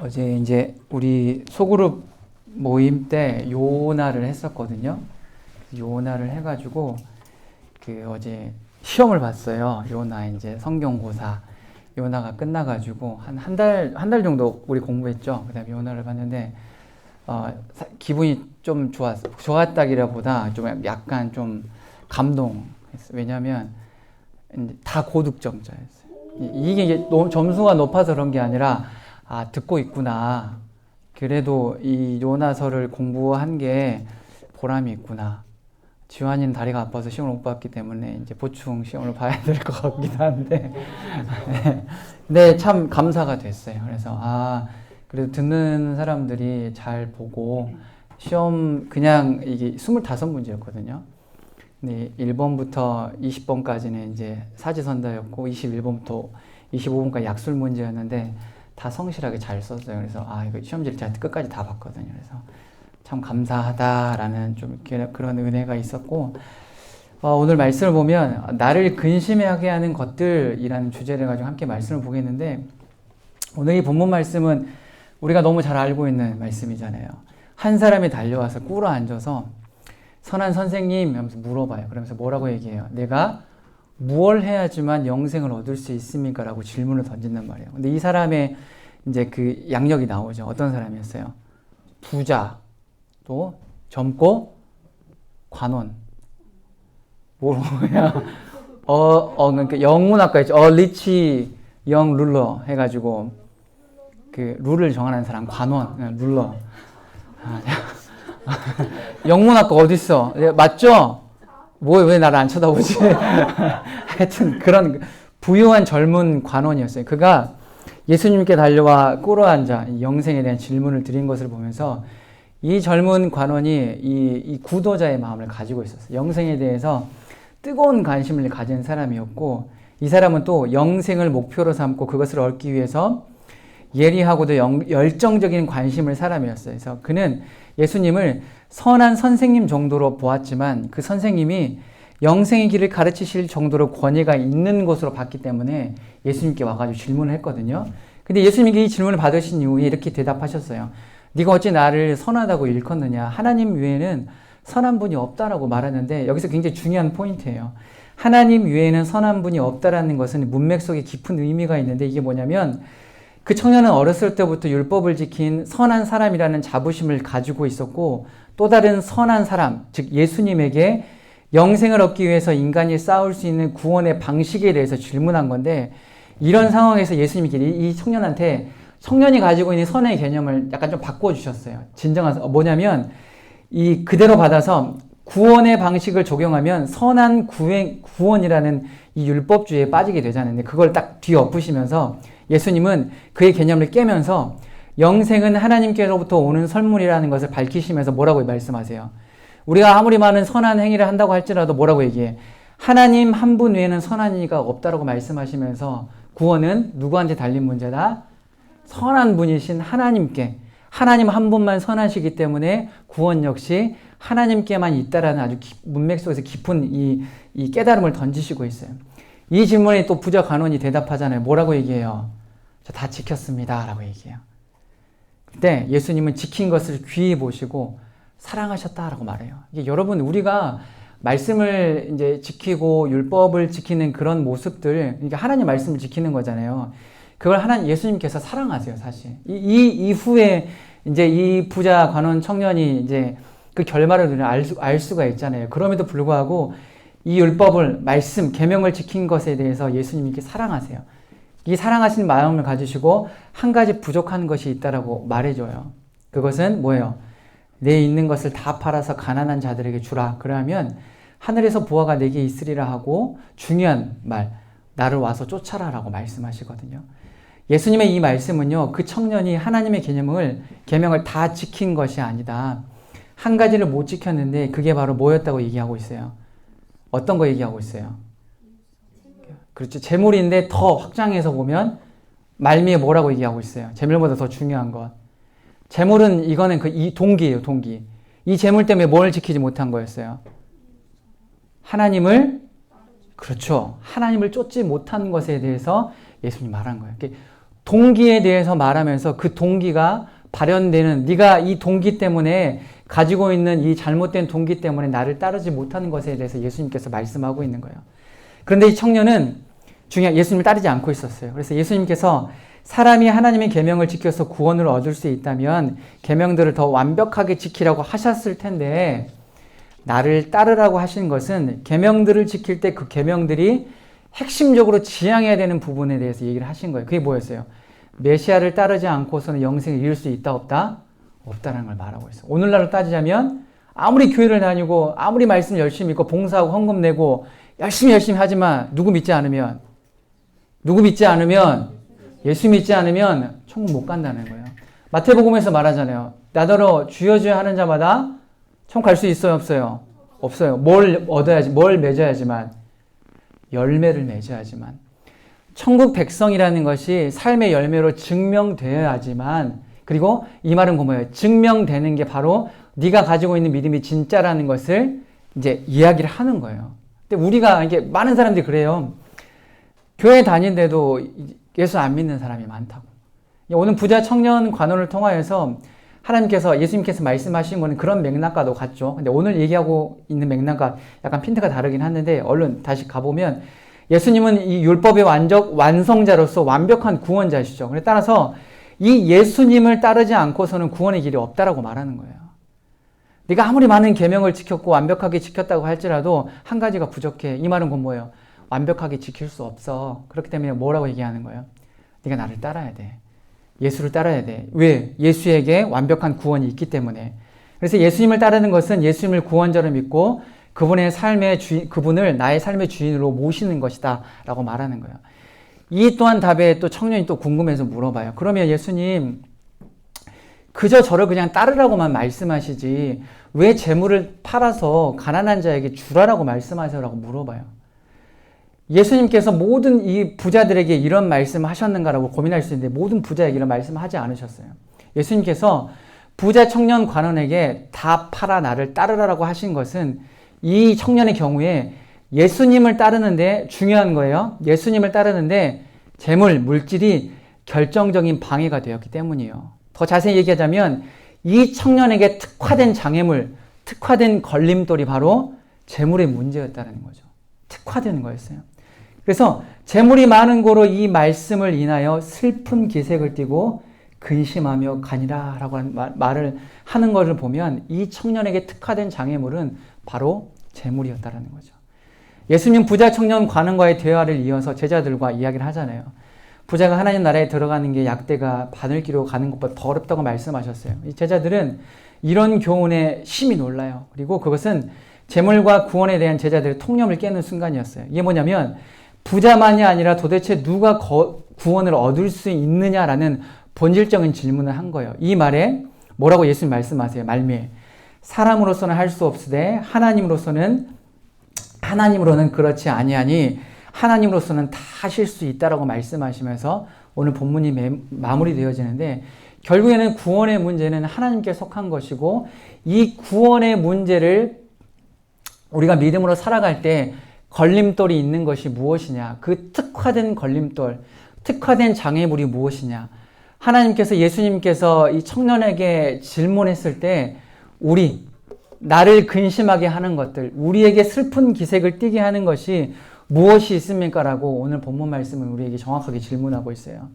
어제 이제 우리 소그룹 모임 때 요나를 했었거든요. 요나를 해가지고 어제 시험을 봤어요. 요나 이제 성경고사 요나가 끝나가지고 한 달 정도 우리 공부했죠. 그다음에 요나를 봤는데 기분이 좀 좋았다기보다 좀 약간 좀 감동했어요. 왜냐하면 다 고득점자였어요. 이게 이제 점수가 높아서 그런 게 아니라 듣고 있구나. 그래도 이 요나서를 공부한 게 보람이 있구나. 지환이는 다리가 아파서 시험을 못 봤기 때문에 이제 보충 시험을 봐야 될 것 같기도 한데, 네, 참 감사가 됐어요. 그래서 그래도 듣는 사람들이 잘 보고 시험 그냥 이게 25문제였거든요. 네, 1번부터 20번까지는 이제 사지선다였고 21번부터 25번까지 약술 문제였는데 다 성실하게 잘 썼어요. 그래서 이거 시험지를 제가 끝까지 다 봤거든요. 그래서 참 감사하다라는 좀 그런 은혜가 있었고, 오늘 말씀을 보면 나를 근심하게 하는 것들이라는 주제를 가지고 함께 말씀을 보겠는데, 오늘 이 본문 말씀은 우리가 너무 잘 알고 있는 말씀이잖아요. 한 사람이 달려와서 꿇어 앉아서 선한 선생님 하면서 물어봐요. 그러면서 뭐라고 얘기해요? 내가 무엇을 해야지만 영생을 얻을 수 있습니까? 라고 질문을 던진단 말이에요. 근데 이 사람의 이제 그 양력이 나오죠. 어떤 사람이었어요? 부자, 또 젊고 관원. 뭐야? 그러니까 영문학과 있죠. 리치 영 룰러 해가지고 그 룰을 정하는 사람 관원, 룰러. 영문학과 어딨어? 맞죠? 왜 나를 안 쳐다보지? 하여튼 그런 부유한 젊은 관원이었어요. 그가 예수님께 달려와 꿇어앉아 영생에 대한 질문을 드린 것을 보면서 이 젊은 관원이 이 구도자의 마음을 가지고 있었어요. 영생에 대해서 뜨거운 관심을 가진 사람이었고, 이 사람은 또 영생을 목표로 삼고 그것을 얻기 위해서 예리하고도 열정적인 관심을 사람이었어요. 그래서 그는 예수님을 선한 선생님 정도로 보았지만 그 선생님이 영생의 길을 가르치실 정도로 권위가 있는 것으로 봤기 때문에 예수님께 와가지고 질문을 했거든요. 근데 예수님께 이 질문을 받으신 이후에 이렇게 대답하셨어요. 네가 어찌 나를 선하다고 일컫느냐? 하나님 외에는 선한 분이 없다라고 말하는데, 여기서 굉장히 중요한 포인트예요. 하나님 외에는 선한 분이 없다라는 것은 문맥 속에 깊은 의미가 있는데, 이게 뭐냐면 그 청년은 어렸을 때부터 율법을 지킨 선한 사람이라는 자부심을 가지고 있었고, 또 다른 선한 사람, 즉 예수님에게 영생을 얻기 위해서 인간이 쌓을 수 있는 구원의 방식에 대해서 질문한 건데, 이런 상황에서 예수님이 이 청년한테 청년이 가지고 있는 선의 개념을 약간 좀 바꿔주셨어요. 진정한, 뭐냐면 이 그대로 받아서 구원의 방식을 적용하면 선한 구원이라는 이 율법주의에 빠지게 되잖아요. 그걸 딱 뒤엎으시면서 예수님은 그의 개념을 깨면서 영생은 하나님께로부터 오는 선물이라는 것을 밝히시면서 뭐라고 말씀하세요? 우리가 아무리 많은 선한 행위를 한다고 할지라도 뭐라고 얘기해? 하나님 한 분 외에는 선한 이가 없다라고 말씀하시면서 구원은 누구한테 달린 문제다? 선한 분이신 하나님께. 하나님 한 분만 선하시기 때문에 구원 역시 하나님께만 있다라는 아주 문맥 속에서 깊은 이 깨달음을 던지시고 있어요. 이 질문에 또 부자 관원이 대답하잖아요. 뭐라고 얘기해요? 저 다 지켰습니다. 라고 얘기해요. 그때 예수님은 지킨 것을 귀히 보시고 사랑하셨다라고 말해요. 이게 여러분, 우리가 말씀을 이제 지키고 율법을 지키는 그런 모습들, 그러니까 하나님 말씀을 지키는 거잖아요. 그걸 예수님께서 사랑하세요, 사실. 이 이후에 이제 이 부자 관원 청년이 이제 그 결말을 알 수가 있잖아요. 그럼에도 불구하고 이 율법을, 말씀, 계명을 지킨 것에 대해서 예수님께 사랑하세요. 이 사랑하시는 마음을 가지시고 한 가지 부족한 것이 있다라고 말해줘요. 그것은 뭐예요? 내 있는 것을 다 팔아서 가난한 자들에게 주라. 그러면 하늘에서 보화가 내게 있으리라 하고, 중요한 말, 나를 와서 쫓아라라고 말씀하시거든요. 예수님의 이 말씀은요, 그 청년이 하나님의 계명을 다 지킨 것이 아니다. 한 가지를 못 지켰는데 그게 바로 뭐였다고 얘기하고 있어요? 어떤 거 얘기하고 있어요? 그렇죠. 재물인데 더 확장해서 보면 말미에 뭐라고 얘기하고 있어요? 재물보다 더 중요한 것. 재물은 이거는 이 동기예요, 동기. 이 재물 때문에 뭘 지키지 못한 거였어요? 하나님을, 그렇죠. 하나님을 쫓지 못한 것에 대해서 예수님이 말한 거예요. 동기에 대해서 말하면서 그 동기가 발현되는, 네가 이 동기 때문에 가지고 있는 이 잘못된 동기 때문에 나를 따르지 못하는 것에 대해서 예수님께서 말씀하고 있는 거예요. 그런데 이 청년은 예수님을 따르지 않고 있었어요. 그래서 예수님께서 사람이 하나님의 계명을 지켜서 구원을 얻을 수 있다면 계명들을 더 완벽하게 지키라고 하셨을 텐데, 나를 따르라고 하신 것은 계명들을 지킬 때 그 계명들이 핵심적으로 지향해야 되는 부분에 대해서 얘기를 하신 거예요. 그게 뭐였어요? 메시아를 따르지 않고서는 영생을 이룰 수 있다 없다? 없다라는 걸 말하고 있어요. 오늘날로 따지자면 아무리 교회를 다니고 아무리 말씀 열심히 읽고 봉사하고 헌금 내고 열심히 하지만 누구 믿지 않으면 예수 믿지 않으면 천국 못 간다는 거예요. 마태복음에서 말하잖아요. 나더러 주여 주여 하는 자마다 천국 갈 수 있어요 없어요? 없어요. 뭘 맺어야지만? 열매를 맺어야지만. 천국 백성이라는 것이 삶의 열매로 증명되어야지만, 그리고 이 말은 뭐예요? 증명되는 게 바로 네가 가지고 있는 믿음이 진짜라는 것을 이제 이야기를 하는 거예요. 근데 우리가 이게 많은 사람들이 그래요. 교회 다니는데도 예수 안 믿는 사람이 많다고. 오늘 부자 청년 관원을 통하여서 예수님께서 말씀하신 거는 그런 맥락과도 같죠. 근데 오늘 얘기하고 있는 맥락과 약간 핀트가 다르긴 하는데, 얼른 다시 가보면 예수님은 이 율법의 완성자로서 완벽한 구원자시죠. 따라서 이 예수님을 따르지 않고서는 구원의 길이 없다라고 말하는 거예요. 네가 아무리 많은 계명을 지켰고 완벽하게 지켰다고 할지라도 한 가지가 부족해. 이 말은 곧 뭐예요? 완벽하게 지킬 수 없어. 그렇기 때문에 뭐라고 얘기하는 거예요? 네가 나를 따라야 돼. 예수를 따라야 돼. 왜? 예수에게 완벽한 구원이 있기 때문에. 그래서 예수님을 따르는 것은 예수님을 구원자로 믿고 그분을 나의 삶의 주인으로 모시는 것이다 라고 말하는 거예요. 이 또한 답에 또 청년이 또 궁금해서 물어봐요. 그러면 예수님, 그저 저를 그냥 따르라고만 말씀하시지 왜 재물을 팔아서 가난한 자에게 주라라고 말씀하세요라고 물어봐요. 예수님께서 모든 이 부자들에게 이런 말씀을 하셨는가라고 고민할 수 있는데, 모든 부자에게 이런 말씀을 하지 않으셨어요. 예수님께서 부자 청년 관원에게 다 팔아 나를 따르라고 하신 것은 이 청년의 경우에 예수님을 따르는데 중요한 거예요. 예수님을 따르는데 재물, 물질이 결정적인 방해가 되었기 때문이에요. 더 자세히 얘기하자면 이 청년에게 특화된 장애물, 특화된 걸림돌이 바로 재물의 문제였다는 거죠. 특화된 거였어요. 그래서 재물이 많은 고로 이 말씀을 인하여 슬픈 기색을 띠고 근심하며 가니라 라고 말을 하는 것을 보면 이 청년에게 특화된 장애물은 바로 재물이었다는 거죠. 예수님 부자 청년 관원과의 대화를 이어서 제자들과 이야기를 하잖아요. 부자가 하나님 나라에 들어가는 게 약대가 바늘기로 가는 것보다 더 어렵다고 말씀하셨어요. 이 제자들은 이런 교훈에 심히 놀라요. 그리고 그것은 재물과 구원에 대한 제자들의 통념을 깨는 순간이었어요. 이게 뭐냐면 부자만이 아니라 도대체 누가 구원을 얻을 수 있느냐라는 본질적인 질문을 한 거예요. 이 말에 뭐라고 예수님 말씀하세요? 말미에 사람으로서는 할 수 없으되 하나님으로는 그렇지 아니하니 하나님으로서는 다 하실 수 있다라고 말씀하시면서 오늘 본문이 마무리되어지는데, 결국에는 구원의 문제는 하나님께 속한 것이고, 이 구원의 문제를 우리가 믿음으로 살아갈 때 걸림돌이 있는 것이 무엇이냐? 그 특화된 걸림돌, 특화된 장애물이 무엇이냐? 하나님께서, 예수님께서 이 청년에게 질문했을 때 나를 근심하게 하는 것들, 우리에게 슬픈 기색을 띠게 하는 것이 무엇이 있습니까? 라고 오늘 본문 말씀은 우리에게 정확하게 질문하고 있어요.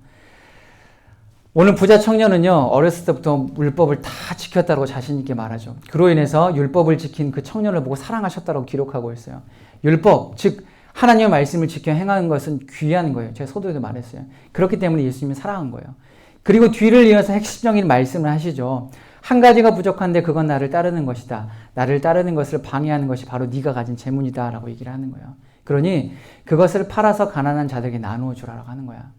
오늘 부자 청년은요, 어렸을 때부터 율법을 다 지켰다고 자신있게 말하죠. 그로 인해서 율법을 지킨 그 청년을 보고 사랑하셨다고 기록하고 있어요. 율법, 즉 하나님의 말씀을 지켜 행하는 것은 귀한 거예요. 제가 서두에도 말했어요. 그렇기 때문에 예수님이 사랑한 거예요. 그리고 뒤를 이어서 핵심적인 말씀을 하시죠. 한 가지가 부족한데 그건 나를 따르는 것이다. 나를 따르는 것을 방해하는 것이 바로 네가 가진 재물이다 라고 얘기를 하는 거예요. 그러니 그것을 팔아서 가난한 자들에게 나누어 주라고 하는 거야.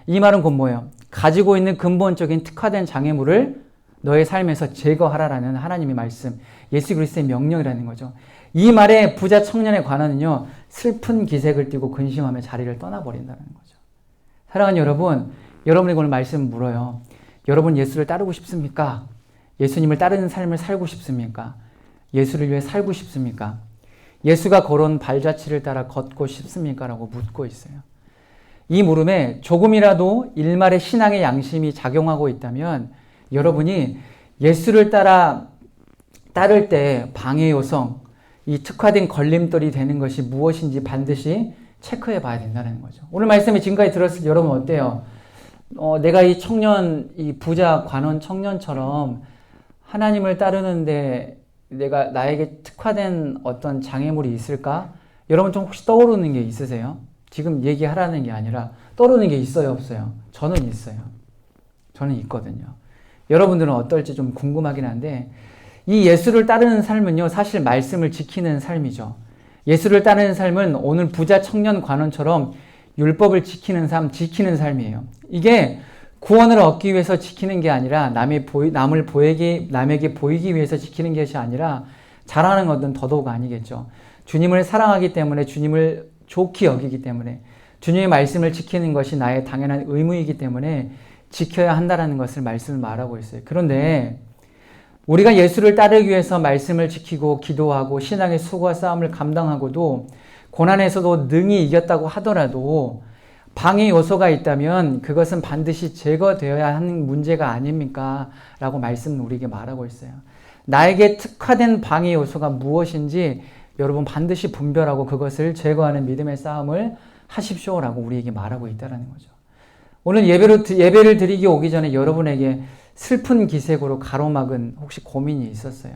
이 말은 곧 뭐예요? 가지고 있는 근본적인 특화된 장애물을 너의 삶에서 제거하라라는 하나님의 말씀, 예수 그리스도의 명령이라는 거죠. 이 말에 부자 청년의 관원은요, 슬픈 기색을 띠고 근심하며 자리를 떠나버린다는 거죠. 사랑하는 여러분, 여러분에게 오늘 말씀 물어요. 여러분 예수를 따르고 싶습니까? 예수님을 따르는 삶을 살고 싶습니까? 예수를 위해 살고 싶습니까? 예수가 걸어온 발자취를 따라 걷고 싶습니까? 라고 묻고 있어요. 이 물음에 조금이라도 일말의 신앙의 양심이 작용하고 있다면 여러분이 예수를 따를 때 방해 요성, 이 특화된 걸림돌이 되는 것이 무엇인지 반드시 체크해 봐야 된다는 거죠. 오늘 말씀에 지금까지 들었을 때 여러분 어때요? 내가 이 부자 관원 청년처럼 하나님을 따르는데 나에게 특화된 어떤 장애물이 있을까? 여러분 좀 혹시 떠오르는 게 있으세요? 지금 얘기하라는 게 아니라 떠오르는 게 있어요, 없어요? 저는 있어요. 저는 있거든요. 여러분들은 어떨지 좀 궁금하긴 한데 이 예수를 따르는 삶은요, 사실 말씀을 지키는 삶이죠. 예수를 따르는 삶은 오늘 부자 청년 관원처럼 율법을 지키는 삶이에요. 이게 구원을 얻기 위해서 지키는 게 아니라 남에게 보이기 위해서 지키는 것이 아니라 잘하는 것은 더더욱 아니겠죠. 주님을 사랑하기 때문에, 주님을 좋게 여기기 때문에, 주님의 말씀을 지키는 것이 나의 당연한 의무이기 때문에 지켜야 한다는 것을 말씀을 말하고 있어요. 그런데 우리가 예수를 따르기 위해서 말씀을 지키고 기도하고 신앙의 수고와 싸움을 감당하고도 고난에서도 능히 이겼다고 하더라도 방해 요소가 있다면 그것은 반드시 제거되어야 하는 문제가 아닙니까? 라고 말씀은 우리에게 말하고 있어요. 나에게 특화된 방해 요소가 무엇인지 여러분 반드시 분별하고 그것을 제거하는 믿음의 싸움을 하십시오라고 우리에게 말하고 있다는 거죠. 오늘 예배를 드리기 오기 전에 여러분에게 슬픈 기색으로 가로막은 혹시 고민이 있었어요?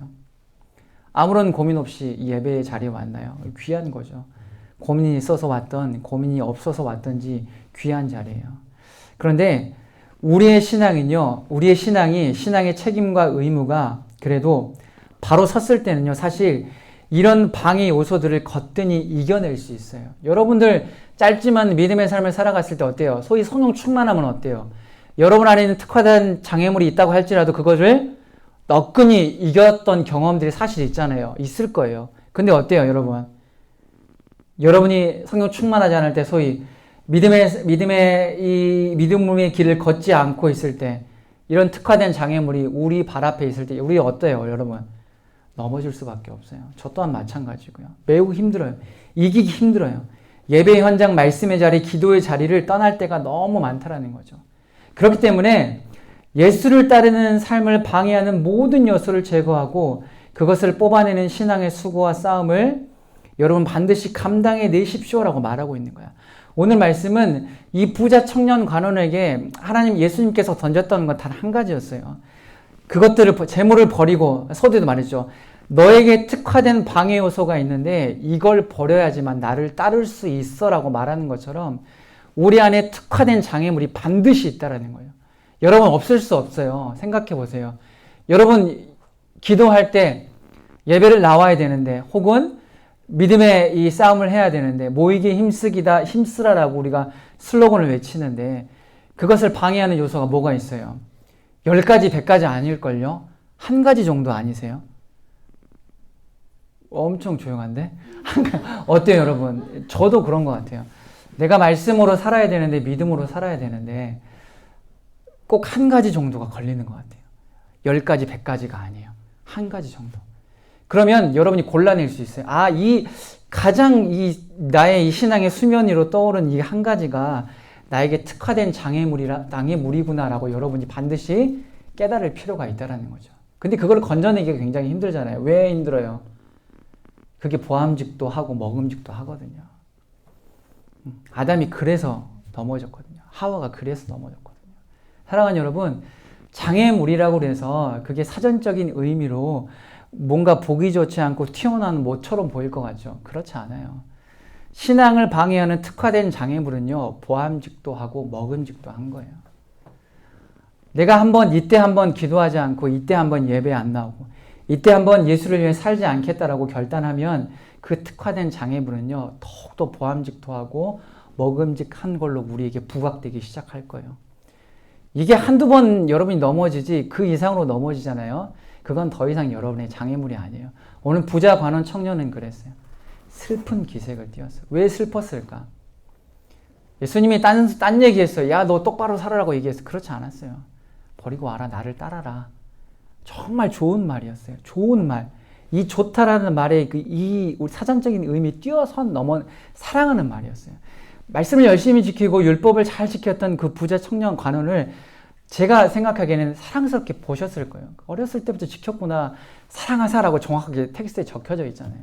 아무런 고민 없이 예배의 자리에 왔나요? 귀한 거죠. 고민이 있어서 왔던, 고민이 없어서 왔던지 귀한 자리예요. 그런데 우리의 신앙이 신앙의 책임과 의무가 그래도 바로 섰을 때는요, 사실 이런 방해 요소들을 거뜬히 이겨낼 수 있어요. 여러분들 짧지만 믿음의 삶을 살아갔을 때 어때요? 소위 성령 충만하면 어때요? 여러분 안에는 특화된 장애물이 있다고 할지라도 그것을 너끈히 이겼던 경험들이 사실 있잖아요. 있을 거예요. 근데 어때요, 여러분? 여러분이 성령 충만하지 않을 때 소위 믿음의 길을 걷지 않고 있을 때 이런 특화된 장애물이 우리 발 앞에 있을 때 우리 어때요, 여러분? 넘어질 수밖에 없어요. 저 또한 마찬가지고요. 매우 힘들어요. 이기기 힘들어요. 예배 현장, 말씀의 자리, 기도의 자리를 떠날 때가 너무 많다라는 거죠. 그렇기 때문에 예수를 따르는 삶을 방해하는 모든 요소를 제거하고 그것을 뽑아내는 신앙의 수고와 싸움을 여러분 반드시 감당해 내십시오라고 말하고 있는 거야. 오늘 말씀은 이 부자 청년 관원에게 예수님께서 던졌던 건 단 한 가지였어요. 재물을 버리고, 서두에도 말했죠. 너에게 특화된 방해 요소가 있는데 이걸 버려야지만 나를 따를 수 있어 라고 말하는 것처럼 우리 안에 특화된 장애물이 반드시 있다는 거예요. 여러분 없을 수 없어요. 생각해 보세요. 여러분 기도할 때 예배를 나와야 되는데 혹은 믿음의 이 싸움을 해야 되는데 모이기 힘쓰라라고 우리가 슬로건을 외치는데 그것을 방해하는 요소가 뭐가 있어요? 10가지, 100가지 아닐걸요? 한 가지 정도 아니세요? 엄청 조용한데? 어때요, 여러분? 저도 그런 것 같아요. 내가 말씀으로 살아야 되는데, 믿음으로 살아야 되는데, 꼭 한 가지 정도가 걸리는 것 같아요. 10가지, 100가지가 아니에요. 한 가지 정도. 그러면 여러분이 골라낼 수 있어요. 나의 이 신앙의 수면 위로 떠오른 이 한 가지가 나에게 특화된 장애물이구나라고 여러분이 반드시 깨달을 필요가 있다는 거죠. 근데 그걸 건져내기가 굉장히 힘들잖아요. 왜 힘들어요? 그게 보암직도 하고 먹음직도 하거든요. 아담이 그래서 넘어졌거든요. 하와가 그래서 넘어졌거든요. 사랑하는 여러분, 장애물이라고 해서 그게 사전적인 의미로 뭔가 보기 좋지 않고 튀어나온 못처럼 보일 것 같죠? 그렇지 않아요. 신앙을 방해하는 특화된 장애물은요, 보암직도 하고 먹음직도 한 거예요. 내가 이때 한번 기도하지 않고, 이때 한번 예배 안 나오고, 이때 한번 예수를 위해 살지 않겠다라고 결단하면 그 특화된 장애물은요, 더욱더 보암직도 하고 먹음직한 걸로 우리에게 부각되기 시작할 거예요. 이게 한두 번 여러분이 넘어지지 그 이상으로 넘어지잖아요. 그건 더 이상 여러분의 장애물이 아니에요. 오늘 부자 관원 청년은 그랬어요. 슬픈 기색을 띄었어요. 왜 슬펐을까? 예수님이 딴 얘기했어요. 야, 너 똑바로 살아라고 얘기했어요. 그렇지 않았어요. 버리고 와라. 나를 따라라. 정말 좋은 말이었어요. 좋은 말. 이 좋다라는 말에 우리 사전적인 의미 뛰어선 사랑하는 말이었어요. 말씀을 열심히 지키고 율법을 잘 지켰던 그 부자 청년 관원을 제가 생각하기에는 사랑스럽게 보셨을 거예요. 어렸을 때부터 지켰구나. 사랑하사라고 정확하게 텍스트에 적혀져 있잖아요.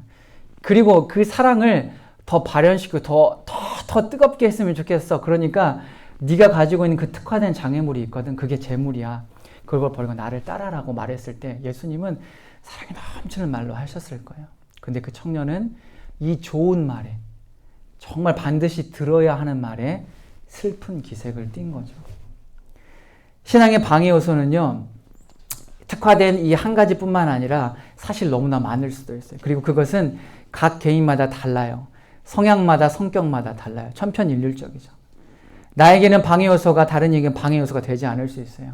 그리고 그 사랑을 더 발현시키고 더 뜨겁게 했으면 좋겠어. 그러니까 네가 가지고 있는 그 특화된 장애물이 있거든. 그게 재물이야. 그걸 버리고 나를 따라라고 말했을 때 예수님은 사랑이 넘치는 말로 하셨을 거예요. 근데 그 청년은 이 좋은 말에, 정말 반드시 들어야 하는 말에 슬픈 기색을 띈 거죠. 신앙의 방해 요소는요, 특화된 이 한 가지뿐만 아니라 사실 너무나 많을 수도 있어요. 그리고 그것은 각 개인마다 달라요. 성향마다, 성격마다 달라요. 천편일률적이죠. 나에게는 방해 요소가 다른 이에게는 방해 요소가 되지 않을 수 있어요.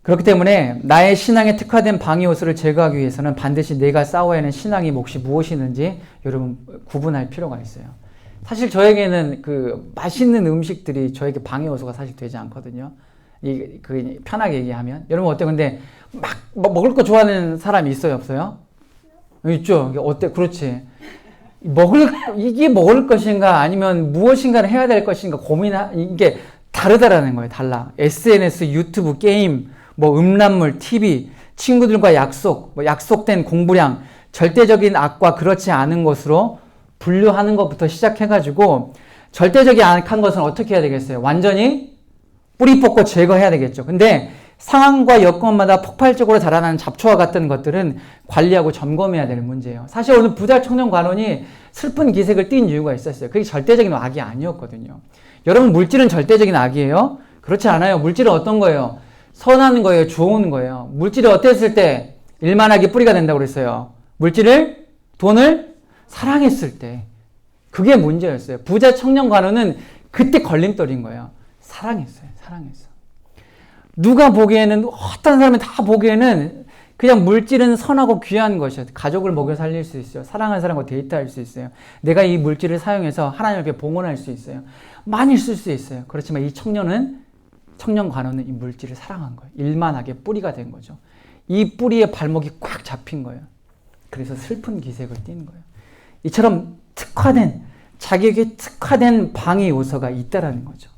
그렇기 때문에 나의 신앙에 특화된 방해 요소를 제거하기 위해서는 반드시 내가 싸워야 하는 신앙의 몫이 무엇이는지 여러분 구분할 필요가 있어요. 사실 저에게는 그 맛있는 음식들이 저에게 방해 요소가 사실 되지 않거든요. 편하게 얘기하면. 여러분 어때요? 근데 막 먹을 거 좋아하는 사람이 있어요? 없어요? 있죠? 어때? 그렇지. 이게 먹을 것인가 아니면 무엇인가를 해야 될 것인가 이게 다르다라는 거예요. 달라. SNS, 유튜브, 게임, 음란물, TV, 친구들과 약속된 공부량, 절대적인 악과 그렇지 않은 것으로 분류하는 것부터 시작해가지고 절대적인 악한 것은 어떻게 해야 되겠어요? 완전히 뿌리 뽑고 제거해야 되겠죠. 근데 상황과 여건마다 폭발적으로 자라나는 잡초와 같은 것들은 관리하고 점검해야 될 문제예요. 사실 오늘 부자 청년 관원이 슬픈 기색을 띈 이유가 있었어요. 그게 절대적인 악이 아니었거든요. 여러분, 물질은 절대적인 악이에요? 그렇지 않아요. 물질은 어떤 거예요? 선한 거예요? 좋은 거예요? 물질이 어땠을 때 일만하게 뿌리가 된다고 그랬어요? 돈을 사랑했을 때. 그게 문제였어요. 부자 청년 관원은 그때 걸림돌인 거예요. 사랑했어요. 누가 보기에는, 어떤 사람이 다 보기에는 그냥 물질은 선하고 귀한 것이에요. 가족을 먹여 살릴 수 있어요. 사랑하는 사람과 데이트할 수 있어요. 내가 이 물질을 사용해서 하나님 앞에 봉헌할 수 있어요. 많이 쓸 수 있어요. 그렇지만 이 청년 관원은 이 물질을 사랑한 거예요. 일만하게 뿌리가 된 거죠. 이 뿌리에 발목이 꽉 잡힌 거예요. 그래서 슬픈 기색을 띠는 거예요. 이처럼 자기에게 특화된 방해 요소가 있다라는 거죠.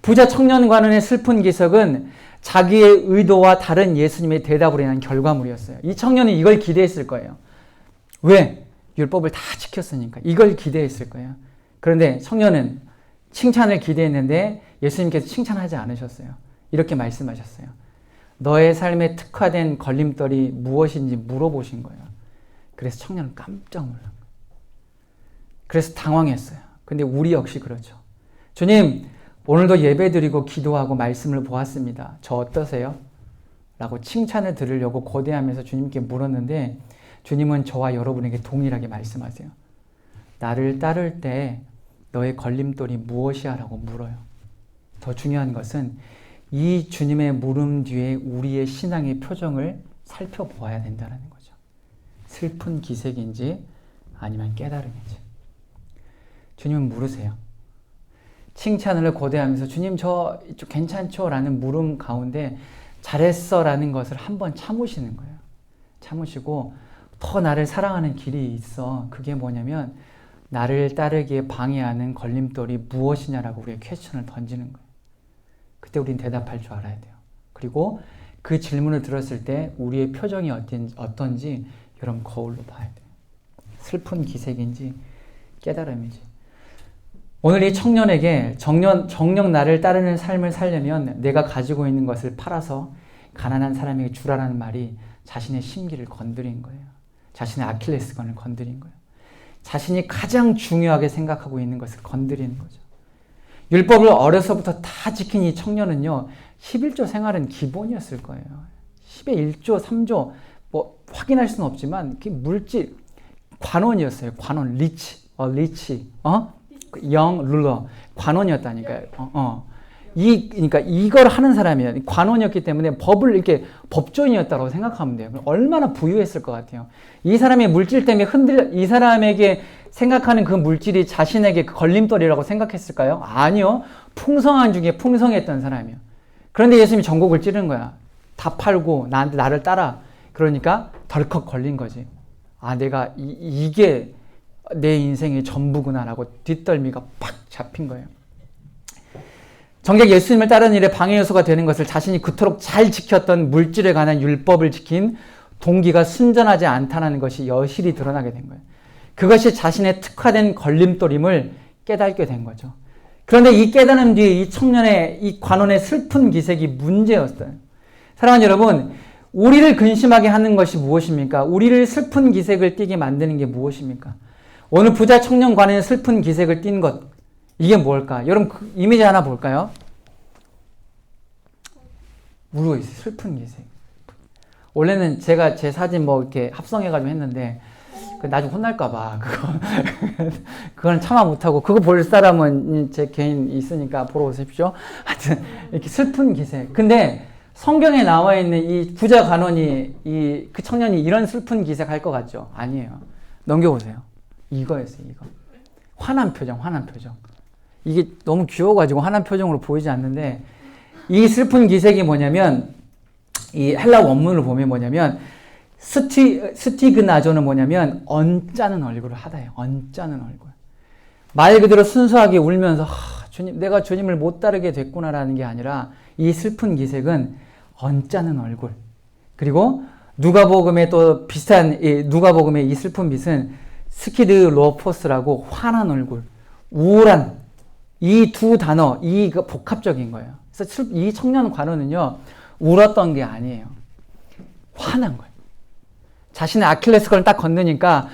부자 청년 관원의 슬픈 기색은 자기의 의도와 다른 예수님의 대답으로 인한 결과물이었어요. 이 청년은 이걸 기대했을 거예요. 왜? 율법을 다 지켰으니까. 이걸 기대했을 거예요. 그런데 청년은 칭찬을 기대했는데 예수님께서 칭찬하지 않으셨어요. 이렇게 말씀하셨어요. 너의 삶에 특화된 걸림돌이 무엇인지 물어보신 거예요. 그래서 청년은 깜짝 놀란 거예요. 그래서 당황했어요. 근데 우리 역시 그러죠. 주님, 오늘도 예배드리고 기도하고 말씀을 보았습니다. 저 어떠세요? 라고 칭찬을 들으려고 고대하면서 주님께 물었는데 주님은 저와 여러분에게 동일하게 말씀하세요. 나를 따를 때 너의 걸림돌이 무엇이야? 라고 물어요. 더 중요한 것은 이 주님의 물음 뒤에 우리의 신앙의 표정을 살펴보아야 된다는 거죠. 슬픈 기색인지 아니면 깨달음인지. 주님은 물으세요. 칭찬을 고대하면서 주님 저 괜찮죠? 라는 물음 가운데 잘했어 라는 것을 한번 참으시는 거예요. 참으시고 더 나를 사랑하는 길이 있어. 그게 뭐냐면 나를 따르기에 방해하는 걸림돌이 무엇이냐라고 우리의 퀘스천을 던지는 거예요. 그때 우린 대답할 줄 알아야 돼요. 그리고 그 질문을 들었을 때 우리의 표정이 어떤지 여러분 거울로 봐야 돼요. 슬픈 기색인지 깨달음인지. 오늘 이 청년에게 정녕 나를 따르는 삶을 살려면 내가 가지고 있는 것을 팔아서 가난한 사람에게 주라는 말이 자신의 심기를 건드린 거예요. 자신의 아킬레스건을 건드린 거예요. 자신이 가장 중요하게 생각하고 있는 것을 건드리는 거죠. 율법을 어려서부터 다 지킨 이 청년은요, 11조 생활은 기본이었을 거예요. 10의 1조, 3조, 확인할 수는 없지만, 그 물질, 관원이었어요. 관원, 리치, 영 룰러 관원이었다니까요. 그러니까 이걸 하는 사람이에요. 관원이었기 때문에 법을 이렇게 법조인이었다고 생각하면 돼요. 얼마나 부유했을 것 같아요. 이 사람의 물질 때문에 이 사람에게 생각하는 그 물질이 자신에게 걸림돌이라고 생각했을까요? 아니요. 풍성한 중에 풍성했던 사람이에요. 그런데 예수님이 전곡을 찌른 거야. 다 팔고 나를 따라. 그러니까 덜컥 걸린 거지. 내가 이게 내 인생의 전부구나라고 뒷덜미가 팍 잡힌 거예요. 정작 예수님을 따르는 일에 방해 요소가 되는 것을 자신이 그토록 잘 지켰던 물질에 관한 율법을 지킨 동기가 순전하지 않다는 것이 여실히 드러나게 된 거예요. 그것이 자신의 특화된 걸림돌임을 깨닫게 된 거죠. 그런데 이 깨달음 뒤에 이 청년의 이 관원의 슬픈 기색이 문제였어요. 사랑하는 여러분, 우리를 근심하게 하는 것이 무엇입니까? 우리를 슬픈 기색을 띠게 만드는 게 무엇입니까? 오늘 부자 청년 관원의 슬픈 기색을 띈 것, 이게 뭘까? 여러분 그 이미지 하나 볼까요? 울고 있어요. 슬픈 기색. 원래는 제가 제 사진 뭐 이렇게 합성해가지고 했는데 나중에 혼날까봐 그건 참아 못하고 그거 볼 사람은 제 개인 있으니까 보러 오십시오. 하여튼 이렇게 슬픈 기색. 근데 성경에 나와 있는 이 부자 관원이 그 청년이 이런 슬픈 기색 할 것 같죠? 아니에요. 넘겨보세요. 이거였어요. 이거. 화난 표정. 이게 너무 귀여워가지고 화난 표정으로 보이지 않는데 이 슬픈 기색이 뭐냐면 이 헬라 원문을 보면 뭐냐면 스티그나조는 뭐냐면 언짢은 얼굴을 하다예요. 언짢은 얼굴. 말 그대로 순수하게 울면서 주님, 내가 주님을 못 따르게 됐구나라는 게 아니라 이 슬픈 기색은 언짢은 얼굴. 그리고 누가복음에 또 비슷한 누가복음의 이 슬픈 빛은 스키드 로포스라고 화난 얼굴, 우울한 이 두 단어, 이거 복합적인 거예요. 그래서 이 청년 관원은요 울었던 게 아니에요. 화난 거예요. 자신의 아킬레스건을 딱 건드니까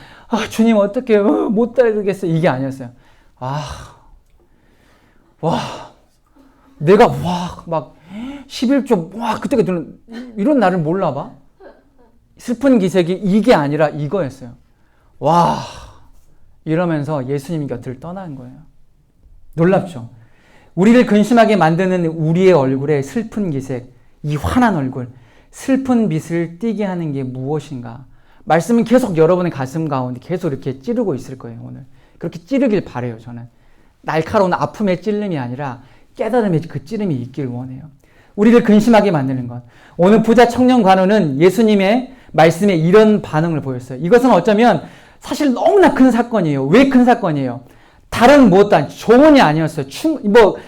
주님 어떻게 못 따르겠어요. 이게 아니었어요. 내가 막 11조 그때가 이런 나를 몰라봐? 슬픈 기색이 이게 아니라 이거였어요. 이러면서 예수님 곁을 떠난 거예요. 놀랍죠? 우리를 근심하게 만드는 우리의 얼굴에 슬픈 기색, 이 화난 얼굴, 슬픈 빛을 띠게 하는 게 무엇인가? 말씀은 계속 여러분의 가슴 가운데 계속 이렇게 찌르고 있을 거예요, 오늘. 그렇게 찌르길 바라요, 저는. 날카로운 아픔의 찔림이 아니라 깨달음의 그 찌름이 있길 원해요. 우리를 근심하게 만드는 것. 오늘 부자 청년 관원은 예수님의 말씀에 이런 반응을 보였어요. 이것은 어쩌면 사실 너무나 큰 사건이에요. 왜 큰 사건이에요? 다른 무엇도 아니, 조언이 아니었어요.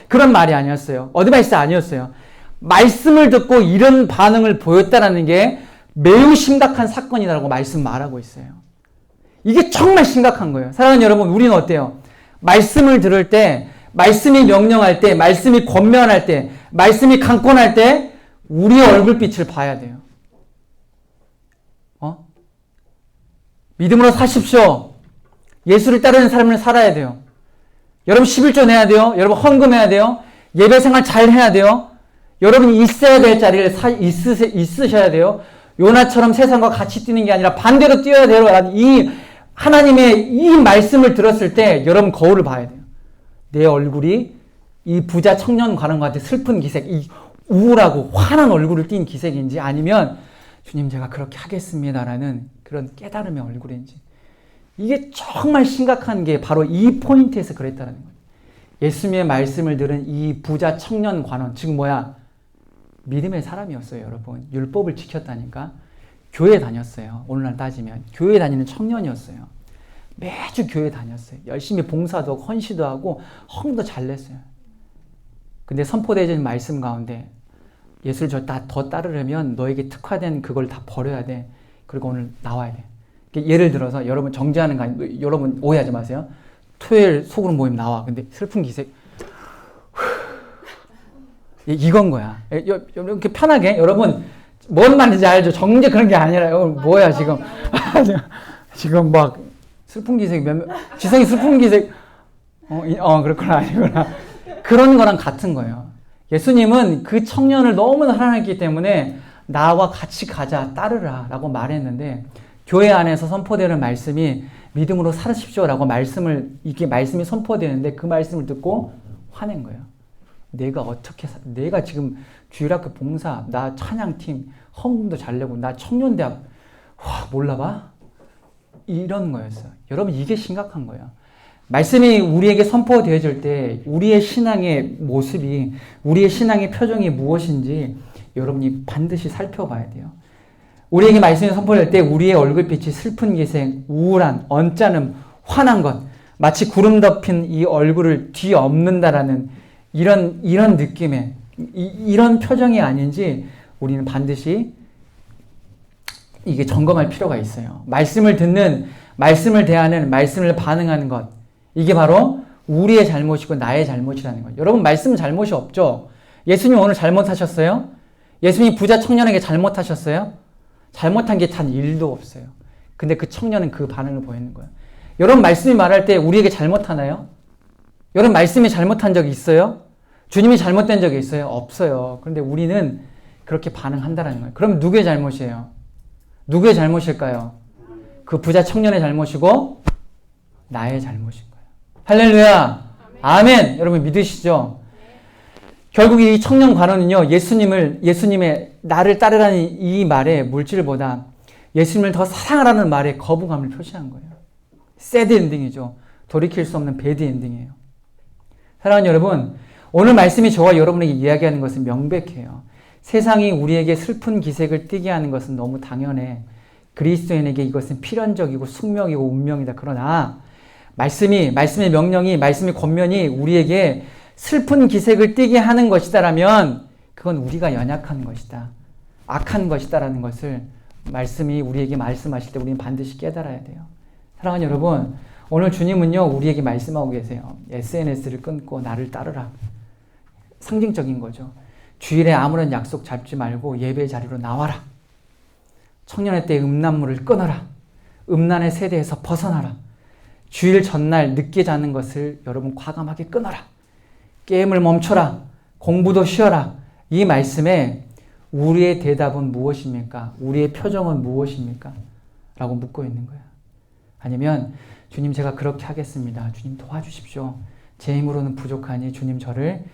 그런 말이 아니었어요. 어드바이스 아니었어요. 말씀을 듣고 이런 반응을 보였다는 게 매우 심각한 사건이라고 말씀 말하고 있어요. 이게 정말 심각한 거예요. 사랑하는 여러분, 우리는 어때요? 말씀을 들을 때, 말씀이 명령할 때, 말씀이 권면할 때, 말씀이 강권할 때 우리의 얼굴빛을 봐야 돼요. 믿음으로 사십시오. 예수를 따르는 삶을 살아야 돼요. 여러분 11조 내야 돼요. 여러분 헌금해야 돼요. 예배 생활 잘 해야 돼요. 여러분이 있어야 될 자리를 있으셔야 돼요. 요나처럼 세상과 같이 뛰는 게 아니라 반대로 뛰어야 돼요. 이 하나님의 이 말씀을 들었을 때 여러분 거울을 봐야 돼요. 내 얼굴이 이 부자 청년 관원과 같은 슬픈 기색, 이 우울하고 화난 얼굴을 띈 기색인지 아니면 주님 제가 그렇게 하겠습니다라는 그런 깨달음의 얼굴인지. 이게 정말 심각한 게 바로 이 포인트에서 그랬다는 거예요. 예수님의 말씀을 들은 이 부자 청년 관원, 즉 믿음의 사람이었어요, 여러분. 율법을 지켰다니까. 교회 다녔어요. 오늘날 따지면. 교회 다니는 청년이었어요. 매주 교회 다녔어요. 열심히 봉사도 하고 헌시도 하고 헌금도 잘 냈어요. 근데 선포되어진 말씀 가운데 예수를 더 따르려면 너에게 특화된 그걸 다 버려야 돼. 그리고 오늘 나와야 돼. 예를 들어서 여러분 정죄하는 거 아니고 여러분 오해하지 마세요. 토요일 소그룹 모임 나와. 근데 슬픈 기색. 이건 거야. 이렇게 편하게 여러분 뭔 말인지 알죠? 정죄 그런 게 아니라 뭐야 지금. 지금 막 슬픈 기색 지성이 슬픈 기색 그렇구나 아니구나. 그런 거랑 같은 거예요. 예수님은 그 청년을 너무나 사랑했기 때문에 나와 같이 가자 따르라 라고 말했는데 교회 안에서 선포되는 말씀이 믿음으로 살으십시오 라고 이게 말씀이 선포되는데 그 말씀을 듣고 화낸 거예요. 내가 지금 주일학교 봉사, 나 찬양팀, 헌금도 잘 내고, 나 청년대학, 몰라봐? 이런 거였어요. 여러분, 이게 심각한 거예요. 말씀이 우리에게 선포되어질 때, 우리의 신앙의 모습이, 우리의 신앙의 표정이 무엇인지 여러분이 반드시 살펴봐야 돼요. 우리에게 말씀이 선포될 때, 우리의 얼굴빛이 슬픈 기색, 우울한, 언짢음, 화난 것, 마치 구름 덮인 이 얼굴을 뒤엎는다라는 이런 느낌의 이런 표정이 아닌지 우리는 반드시 이게 점검할 필요가 있어요. 말씀을 듣는, 말씀을 대하는, 말씀을 반응하는 것, 이게 바로 우리의 잘못이고 나의 잘못이라는 거예요. 여러분, 말씀은 잘못이 없죠? 예수님 오늘 잘못하셨어요? 예수님 부자 청년에게 잘못하셨어요? 잘못한 게 단 1도 없어요. 근데 그 청년은 그 반응을 보이는 거예요. 여러분, 말씀이 말할 때 우리에게 잘못하나요? 여러분, 말씀이 잘못한 적이 있어요? 주님이 잘못된 적이 있어요? 없어요. 그런데 우리는 그렇게 반응한다는 거예요. 그럼 누구의 잘못이에요? 누구의 잘못일까요? 그 부자 청년의 잘못이고 나의 잘못인 거예요. 할렐루야! 아멘! 여러분 믿으시죠? 결국 이 청년 관원은요, 예수님의 나를 따르라는 이 말에 물질보다 예수님을 더 사랑하라는 말에 거부감을 표시한 거예요. 새드 엔딩이죠. 돌이킬 수 없는 배드 엔딩이에요. 사랑하는 여러분, 오늘 말씀이 저와 여러분에게 이야기하는 것은 명백해요. 세상이 우리에게 슬픈 기색을 띠게 하는 것은 너무 당연해. 그리스도인에게 이것은 필연적이고 숙명이고 운명이다. 그러나 말씀의 명령이, 말씀의 권면이 우리에게 슬픈 기색을 띠게 하는 것이다라면 그건 우리가 연약한 것이다. 악한 것이다라는 것을 말씀이 우리에게 말씀하실 때 우리는 반드시 깨달아야 돼요. 사랑하는 여러분, 오늘 주님은요, 우리에게 말씀하고 계세요. SNS를 끊고 나를 따르라. 상징적인 거죠. 주일에 아무런 약속 잡지 말고 예배 자리로 나와라. 청년의 때 음란물을 끊어라. 음란의 세대에서 벗어나라. 주일 전날 늦게 자는 것을 여러분 과감하게 끊어라. 게임을 멈춰라. 공부도 쉬어라. 이 말씀에 우리의 대답은 무엇입니까? 우리의 표정은 무엇입니까? 라고 묻고 있는 거야. 아니면 주님, 제가 그렇게 하겠습니다. 주님 도와주십시오. 제 힘으로는 부족하니 주님 저를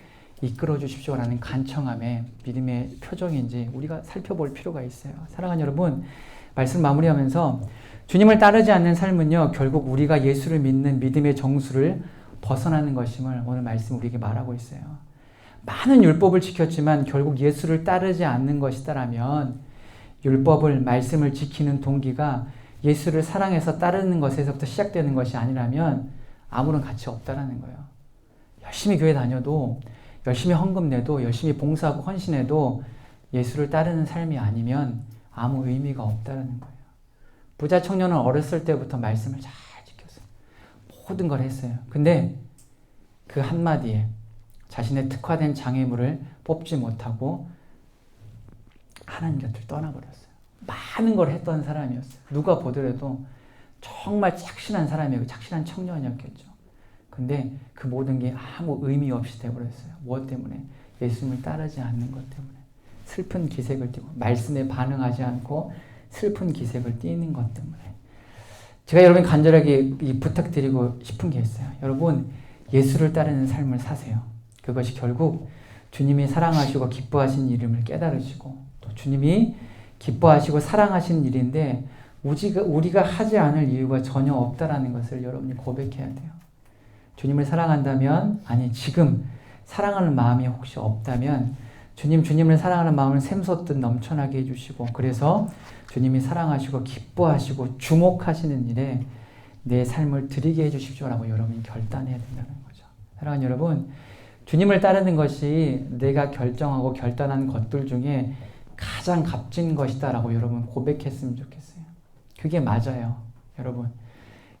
이끌어 주십시오라는 간청함의 믿음의 표정인지 우리가 살펴볼 필요가 있어요. 사랑하는 여러분, 말씀 마무리하면서 주님을 따르지 않는 삶은요, 결국 우리가 예수를 믿는 믿음의 정수를 벗어나는 것임을 오늘 말씀 우리에게 말하고 있어요. 많은 율법을 지켰지만 결국 예수를 따르지 않는 것이다라면 율법을, 말씀을 지키는 동기가 예수를 사랑해서 따르는 것에서부터 시작되는 것이 아니라면 아무런 가치 없다라는 거예요. 열심히 교회 다녀도, 열심히 헌금 내도, 열심히 봉사하고 헌신해도 예수를 따르는 삶이 아니면 아무 의미가 없다라는 거예요. 부자 청년은 어렸을 때부터 말씀을 잘 지켰어요. 모든 걸 했어요. 근데 그 한마디에 자신의 특화된 장애물을 뽑지 못하고 하나님 곁을 떠나버렸어요. 많은 걸 했던 사람이었어요. 누가 보더라도 정말 착실한 사람이고 착실한 청년이었겠죠. 근데 그 모든 게 아무 의미 없이 되어버렸어요. 무엇 때문에? 예수님을 따르지 않는 것 때문에. 슬픈 기색을 띠고 말씀에 반응하지 않고 슬픈 기색을 띠는 것 때문에. 제가 여러분 간절하게 부탁드리고 싶은 게 있어요. 여러분, 예수를 따르는 삶을 사세요. 그것이 결국 주님이 사랑하시고 기뻐하신 이름을 깨달으시고 또 주님이 기뻐하시고 사랑하시는 일인데 우리가 하지 않을 이유가 전혀 없다라는 것을 여러분이 고백해야 돼요. 주님을 사랑한다면, 아니 지금 사랑하는 마음이 혹시 없다면 주님을 사랑하는 마음을 샘솟듯 넘쳐나게 해주시고, 그래서 주님이 사랑하시고 기뻐하시고 주목하시는 일에 내 삶을 드리게 해주십시오라고 여러분이 결단해야 된다는 거죠. 사랑하는 여러분, 주님을 따르는 것이 내가 결정하고 결단한 것들 중에 가장 값진 것이다라고 여러분 고백했으면 좋겠어요. 그게 맞아요. 여러분,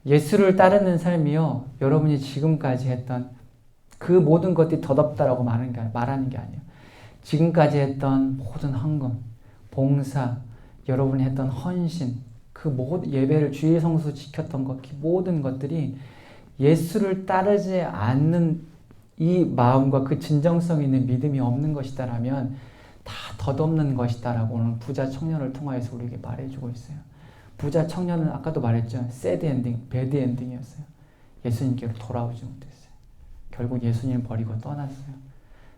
예수를 따르는 삶이요, 여러분이 지금까지 했던 그 모든 것들이 덧없다라고 말하는 게 아니에요. 지금까지 했던 모든 헌금, 봉사, 여러분이 했던 헌신, 그 모든 예배를 주일 성수 지켰던 것, 모든 것들이 예수를 따르지 않는 이 마음과 그 진정성 있는 믿음이 없는 것이다라면 다 덧없는 것이다라고 오늘 부자 청년을 통하여서 우리에게 말해주고 있어요. 부자 청년은 아까도 말했죠. 새드 엔딩, 배드 엔딩이었어요. 예수님께로 돌아오지 못했어요. 결국 예수님을 버리고 떠났어요.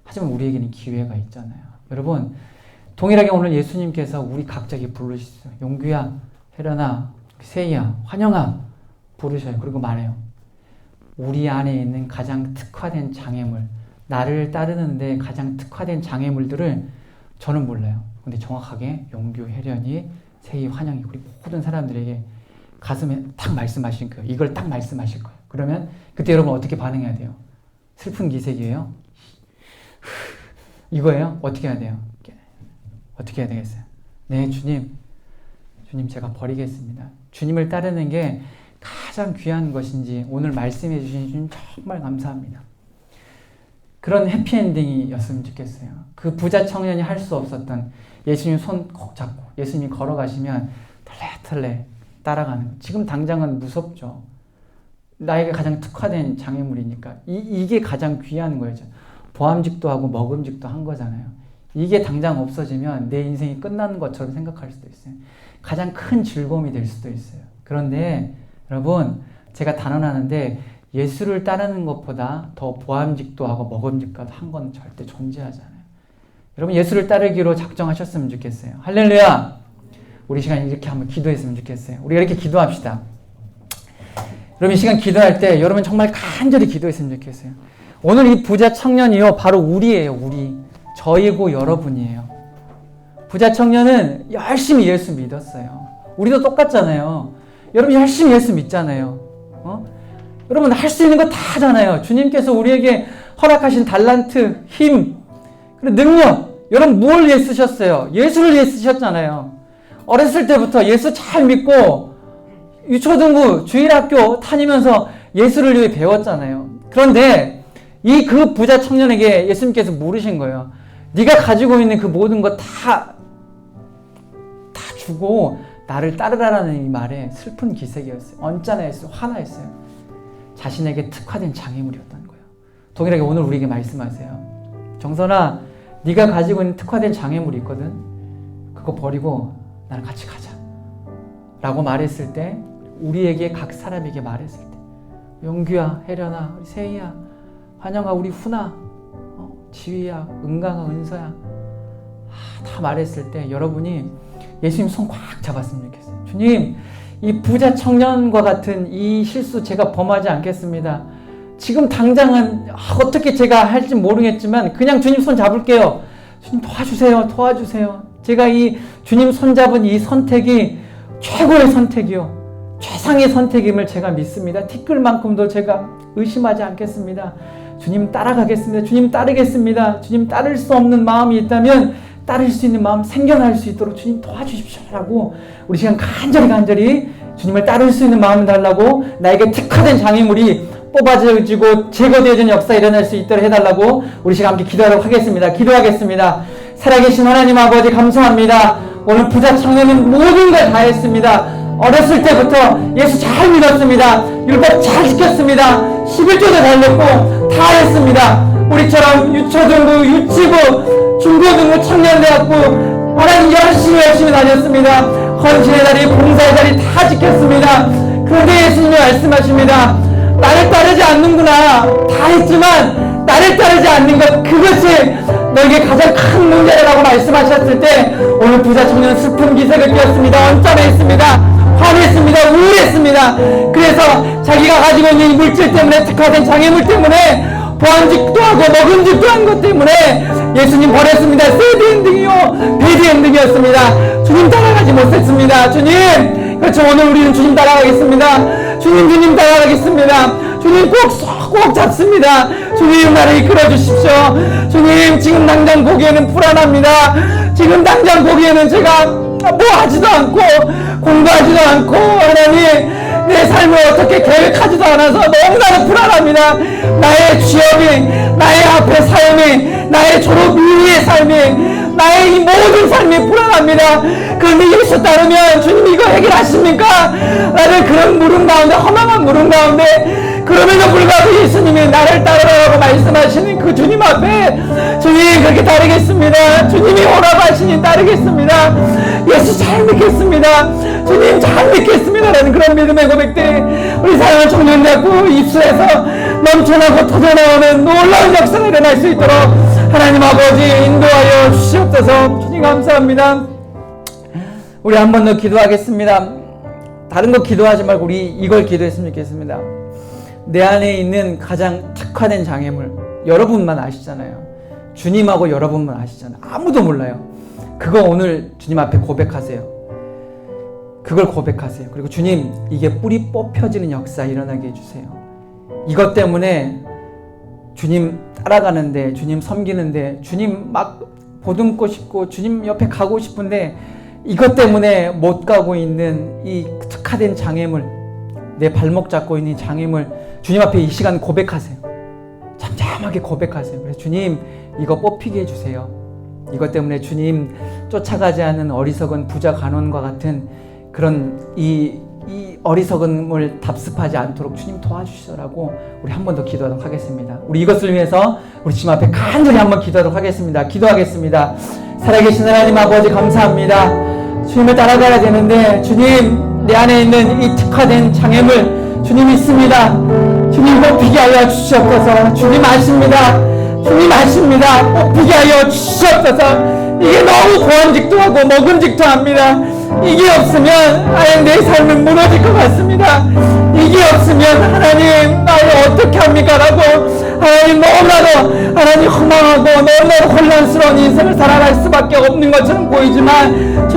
하지만 우리에게는 기회가 있잖아요. 여러분, 동일하게 오늘 예수님께서 우리 각자에게 부르시죠. 용규야, 혜련아, 세희야, 환영아 부르셔요. 그리고 말해요. 우리 안에 있는 가장 특화된 장애물, 나를 따르는데 가장 특화된 장애물들을 저는 몰라요. 근데 정확하게 용규, 혜련이, 세희, 환영이 우리 모든 사람들에게 가슴에 딱 말씀하신 거예요. 이걸 딱 말씀하실 거예요. 그러면 그때 여러분 어떻게 반응해야 돼요? 슬픈 기색이에요? 이거예요? 어떻게 해야 돼요? 어떻게 해야 되겠어요? 네, 주님 제가 버리겠습니다. 주님을 따르는 게 가장 귀한 것인지 오늘 말씀해 주신 주님 정말 감사합니다. 그런 해피엔딩이었으면 좋겠어요. 그 부자 청년이 할 수 없었던 예수님 손 꼭 잡고 예수님이 걸어가시면 털레털레 따라가는 거. 지금 당장은 무섭죠. 나에게 가장 특화된 장애물이니까 이게 가장 귀한 거예요. 보암직도 하고 먹음직도 한 거잖아요. 이게 당장 없어지면 내 인생이 끝나는 것처럼 생각할 수도 있어요. 가장 큰 즐거움이 될 수도 있어요. 그런데 여러분 제가 단언하는데 예수를 따르는 것보다 더 보암직도 하고 먹음직도 한 건 절대 존재하지 않아요. 여러분 예수를 따르기로 작정하셨으면 좋겠어요. 할렐루야! 우리 시간 이렇게 한번 기도했으면 좋겠어요. 우리가 이렇게 기도합시다. 여러분 이 시간 기도할 때 여러분 정말 간절히 기도했으면 좋겠어요. 오늘 이 부자 청년이요 바로 우리예요. 우리. 저이고 여러분이에요. 부자 청년은 열심히 예수 믿었어요. 우리도 똑같잖아요. 여러분 열심히 예수 믿잖아요. 여러분 할 수 있는 거 다 하잖아요. 주님께서 우리에게 허락하신 달란트, 힘, 그리고 능력. 여러분 뭘 위해 쓰셨어요? 예수를 위해 쓰셨잖아요. 어렸을 때부터 예수 잘 믿고 유초등부, 주일학교 다니면서 예수를 위해 배웠잖아요. 그런데 이 그 부자 청년에게 예수님께서 물으신 거예요. 네가 가지고 있는 그 모든 거 다 주고 나를 따르라라는 이 말에 슬픈 기색이었어요. 언짢아했어요. 화나했어요. 자신에게 특화된 장애물이었던 거예요. 동일하게 오늘 우리에게 말씀하세요. 정선아, 네가 가지고 있는 특화된 장애물이 있거든. 그거 버리고 나랑 같이 가자. 라고 말했을 때 우리에게 각 사람에게 말했을 때 용규야, 혜련아, 우리 세희야, 환영아, 우리 훈아, 지휘야, 은강아, 은서야 다 말했을 때 여러분이 예수님 손 꽉 잡았으면 좋겠어요. 주님, 이 부자 청년과 같은 이 실수 제가 범하지 않겠습니다. 지금 당장은 어떻게 제가 할지 모르겠지만 그냥 주님 손 잡을게요. 주님 도와주세요. 제가 이 주님 손 잡은 이 선택이 최고의 선택이요. 최상의 선택임을 제가 믿습니다. 티끌만큼도 제가 의심하지 않겠습니다. 주님 따라가겠습니다. 주님 따르겠습니다. 주님 따를 수 없는 마음이 있다면 따를 수 있는 마음 생겨날 수 있도록 주님 도와주십시오 라고 우리 시간 간절히 주님을 따를 수 있는 마음을 달라고 나에게 특화된 장애물이 뽑아지고 제거되어지는 역사가 일어날 수 있도록 해달라고 우리 시간 함께 기도하도록 하겠습니다. 기도하겠습니다. 살아계신 하나님 아버지 감사합니다. 오늘 부자 청년은 모든 걸 다 했습니다. 어렸을 때부터 예수 잘 믿었습니다. 율법 잘 지켰습니다. 11조도 잘 냈고 다 했습니다. 우리처럼 유초등부, 유치부, 중고등부, 청년대학부 하나님 열심히 다녔습니다. 헌신의 자리, 봉사의 자리 다 지켰습니다. 그런데 예수님이 말씀하십니다. 나를 따르지 않는구나. 다 했지만 나를 따르지 않는 것 그것이 너에게 가장 큰 문제라고 말씀하셨을 때 오늘 부자 청년은 슬픈 기색을 띄었습니다. 언짢아했습니다. 화냈습니다. 우울했습니다. 그래서 자기가 가지고 있는 이 물질 때문에 특화된 장애물 때문에 보안직도 하고 먹음직도 한 것 때문에 예수님 버렸습니다. 새드엔딩이요 배드엔딩이었습니다. 주님 따라가지 못했습니다. 주님 그렇죠. 오늘 우리는 주님 따라가겠습니다. 주님 따라가겠습니다. 주님 꼭 잡습니다. 주님 나를 이끌어 주십시오. 주님 지금 당장 보기에는 불안합니다. 지금 당장 보기에는 제가 뭐 하지도 않고 공부하지도 않고 하나님 내 삶을 어떻게 계획하지도 않아서 너무나도 불안합니다. 나의 취업이, 나의 앞의 삶이, 나의 졸업 이후의 삶이, 나의 이 모든 삶이 불안합니다. 그런데 예수 따르면 주님 이거 해결하십니까? 나를 그런 물음 가운데, 허망한 물음 가운데 그럼에도 불구하고 예수님이 나를 따르라고 말씀하시는 그 주님 앞에 주님 그렇게 따르겠습니다. 주님이 오라고 하시니 따르겠습니다. 예수 잘 믿겠습니다. 주님 잘 믿겠습니다. 라는 그런 믿음의 고백들이 우리 사랑하는 청년대학교 입술에서 넘쳐나고 터져나오는 놀라운 역사가 일어날 수 있도록 하나님 아버지 인도하여 주시옵소서. 주님 감사합니다. 우리 한 번 더 기도하겠습니다. 다른 거 기도하지 말고 우리 이걸 기도했으면 좋겠습니다. 내 안에 있는 가장 특화된 장애물 여러분만 아시잖아요. 주님하고 여러분만 아시잖아요. 아무도 몰라요. 그거 오늘 주님 앞에 고백하세요. 그걸 고백하세요. 그리고 주님, 이게 뿌리 뽑혀지는 역사 일어나게 해주세요. 이것 때문에 주님 따라가는데, 주님 섬기는데, 주님 막 보듬고 싶고 주님 옆에 가고 싶은데 이것 때문에 못 가고 있는 이 특화된 장애물, 내 발목 잡고 있는 장애물 주님 앞에 이 시간 고백하세요. 잠잠하게 고백하세요. 그래서 주님, 이거 뽑히게 해주세요. 이것 때문에 주님 쫓아가지 않는 어리석은 부자 간원과 같은 그런 이 어리석음을 답습하지 않도록 주님 도와주시라고 우리 한 번 더 기도하도록 하겠습니다. 우리 이것을 위해서 우리 주님 앞에 간절히 한번 기도하도록 하겠습니다. 기도하겠습니다. 살아계신 하나님 아버지 감사합니다. 주님을 따라가야 되는데 주님, 내 안에 있는 이 특화된 장애물 주님 있습니다. 주님 뽑히게 하여 주시옵소서. 주님 아십니다. 주님 아십니다. 뽑히게 하여 주시옵소서. 이게 너무 고함직도하고 먹음직도합니다. 이게 없으면 아예 내 삶은 무너질 것 같습니다. 이게 없으면 하나님 나를 어떻게 합니까? 라고 하나님 너무나도 하나님 허망하고 너무나도 혼란스러운 인생을 살아갈 수밖에 없는 것처럼 보이지만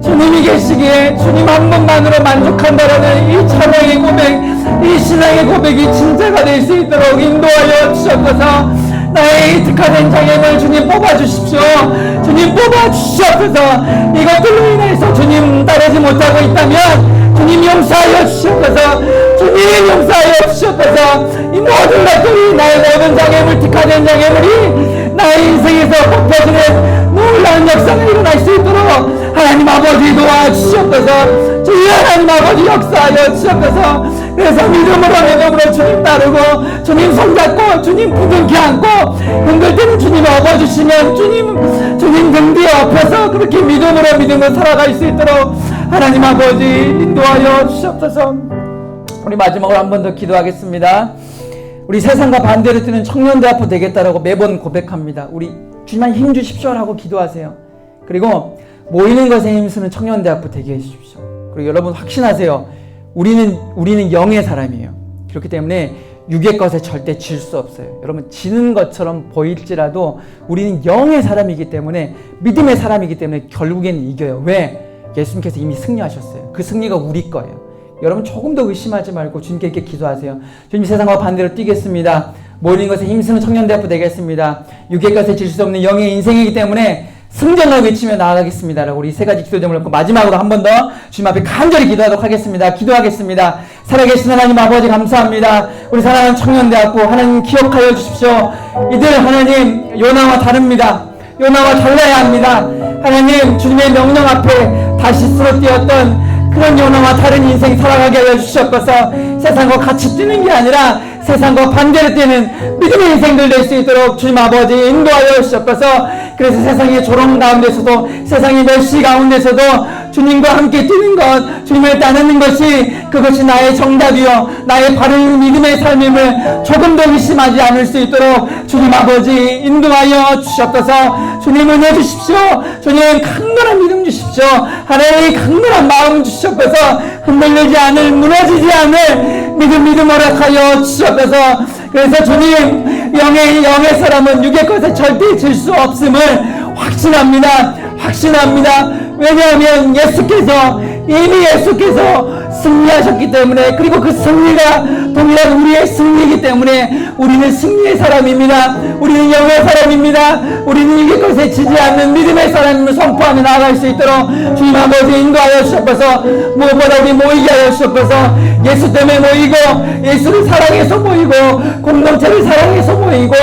주님이 계시기에 주님 한 분만으로 만족한다라는 이 찬양의 고백, 이 신앙의 고백이 진짜가 될 수 있도록 인도하여 주셔서 나의 특화된 장애물 주님 뽑아주십시오. 주님 뽑아주시옵소서. 이것들로 인해서 주님 따르지 못하고 있다면 주님 용서하여 주시옵소서. 주님 용서하여 주시옵소서. 이 모든 것들이 나의 모든 장애물, 특화된 장애물이 나의 인생에서 뽑혀지는 놀라운 역사가 일어날 수 있도록 하나님 아버지 도와주시옵소서. 주여 하나님 아버지 역사하여 주시옵소서. 그래서 믿음으로 주님 따르고 주님 손잡고 주님 부둥켜 안고 힘들 때는 주님 업어주시면 주님 등 뒤에 엎어서 그렇게 믿음으로 살아갈 수 있도록 하나님 아버지 인도하여 주시옵소서. 우리 마지막으로 한 번 더 기도하겠습니다. 우리 세상과 반대로 뛰는 청년대학부 되겠다라고 매번 고백합니다. 우리 주님만 힘 주십시오라고 기도하세요. 그리고 모이는 것에 힘쓰는 청년대학부 되게 해주십시오. 그리고 여러분 확신하세요. 우리는 영의 사람이에요. 그렇기 때문에 육의 것에 절대 질 수 없어요. 여러분, 지는 것처럼 보일지라도 우리는 영의 사람이기 때문에, 믿음의 사람이기 때문에 결국에는 이겨요. 왜? 예수님께서 이미 승리하셨어요. 그 승리가 우리 거예요. 여러분 조금 더 의심하지 말고 주님께 이렇게 기도하세요. 주님, 세상과 반대로 뛰겠습니다. 모이는 것에 힘쓰는 청년대학부 되겠습니다. 육의 것에 질 수 없는 영의 인생이기 때문에 승전을 외치며 나아가겠습니다. 라고 우리 세 가지 기도 제목을 놓고 마지막으로 한 번 더 주님 앞에 간절히 기도하도록 하겠습니다. 기도하겠습니다. 살아계신 하나님 아버지 감사합니다. 우리 사랑하는 청년대학부 하나님 기억하여 주십시오. 이들 하나님 요나와 다릅니다. 요나와 달라야 합니다. 하나님 주님의 명령 앞에 다시 쓰러뜨렸던 그런 요나와 다른 인생 살아가게 하여 주시옵소서. 세상과 같이 뛰는 게 아니라 세상과 반대로 뛰는 믿음의 인생들 될 수 있도록 주님 아버지 인도하여 주시옵소서. 그래서 세상의 조롱 가운데서도, 세상의 멸시 가운데서도 주님과 함께 뛰는 것, 주님을 따르는 것이 그것이 나의 정답이요 나의 바른 믿음의 삶임을 조금 더 의심하지 않을 수 있도록 주님 아버지 인도하여 주시옵소서. 주님 은혜 주십시오. 주님 강건한 믿음 주십시오. 하나님 강건한 마음 주시옵소서. 흔들리지 않을, 무너지지 않을 믿음 허락하여 주시옵소서. 그래서 주님, 영의 사람은 육의 것에 절대 질 수 없음을 확신합니다. 왜냐하면 이미 예수께서 승리하셨기 때문에, 그리고 그 승리가 동일한 우리의 승리이기 때문에 우리는 승리의 사람입니다. 우리는 영의 사람입니다. 우리는 육의 것에 지지 않는 믿음의 사람임을 선포하며 나아갈 수 있도록 주님 아버지 인도하여 주옵소서. 무엇보다 우리 모이게 하여 주옵소서. 예수 때문에 모이고, 예수를 사랑해서 모이고, 공동체를 사랑해서 모이고,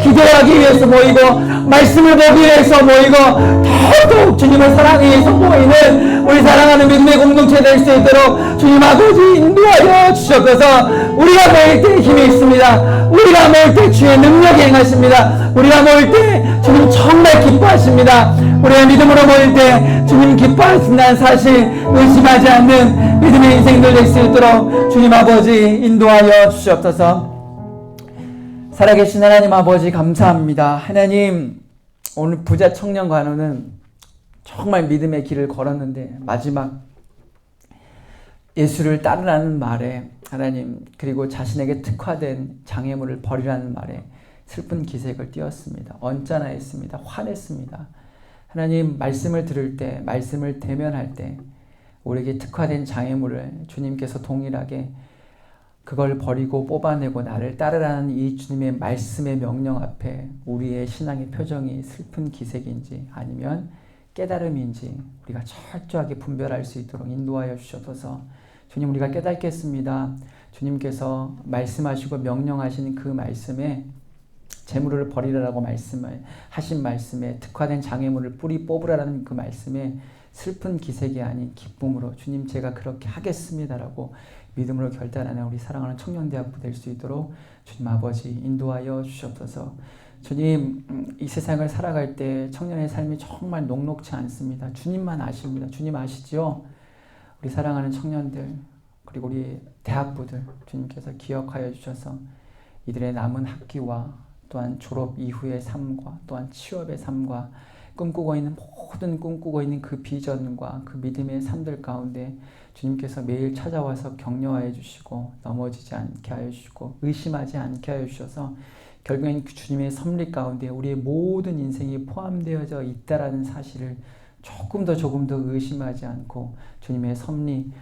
기도하기 위해서 모이고, 말씀을 보기 위해서 모이고, 더더욱 주님을 사랑하기 위해서 모이는 우리 사랑하는 믿음의 공동체 될 수 있도록 주님 아버지 인도하여 주셔서 우리가 모일 때 힘이 있습니다. 우리가 모일 때 주의 능력이 행하십니다. 우리가 모일 때 주님 정말 기뻐하십니다. 우리가 믿음으로 모일 때 주님 기뻐하신다는 사실 의심하지 않는 믿음의 인생들 될 수 있도록 주님 아버지 인도하여 주시옵소서. 살아계신 하나님 아버지 감사합니다. 하나님, 오늘 부자 청년 관원은 정말 믿음의 길을 걸었는데 마지막 예수를 따르라는 말에, 하나님, 그리고 자신에게 특화된 장애물을 버리라는 말에 슬픈 기색을 띄었습니다. 언짢아했습니다. 화냈습니다. 하나님, 말씀을 들을 때, 말씀을 대면할 때 우리에게 특화된 장애물을 주님께서 동일하게 그걸 버리고 뽑아내고 나를 따르라는 이 주님의 말씀의 명령 앞에 우리의 신앙의 표정이 슬픈 기색인지 아니면 깨달음인지 우리가 철저하게 분별할 수 있도록 인도하여 주셔서 주님 우리가 깨닫겠습니다. 주님께서 말씀하시고 명령하신 그 말씀에 재물을 버리라라고 하신 말씀에 특화된 장애물을 뿌리 뽑으라는 그 말씀에 슬픈 기색이 아닌 기쁨으로 주님 제가 그렇게 하겠습니다라고 믿음으로 결단하는 우리 사랑하는 청년대학부 될 수 있도록 주님 아버지 인도하여 주시옵소서. 주님 이 세상을 살아갈 때 청년의 삶이 정말 녹록지 않습니다. 주님만 아십니다. 주님 아시죠? 우리 사랑하는 청년들 그리고 우리 대학부들 주님께서 기억하여 주셔서 이들의 남은 학기와 또한 졸업 이후의 삶과 또한 취업의 삶과 꿈꾸고 있는 그 비전과 그 믿음의 삶들 가운데 주님께서 매일 찾아와서 격려하여 주시고 넘어지지 않게 하여 주시고 의심하지 않게 하여 주셔서 결국엔 주님의 섭리 가운데 우리의 모든 인생이 포함되어져 있다라는 사실을 조금 더 의심하지 않고 주님의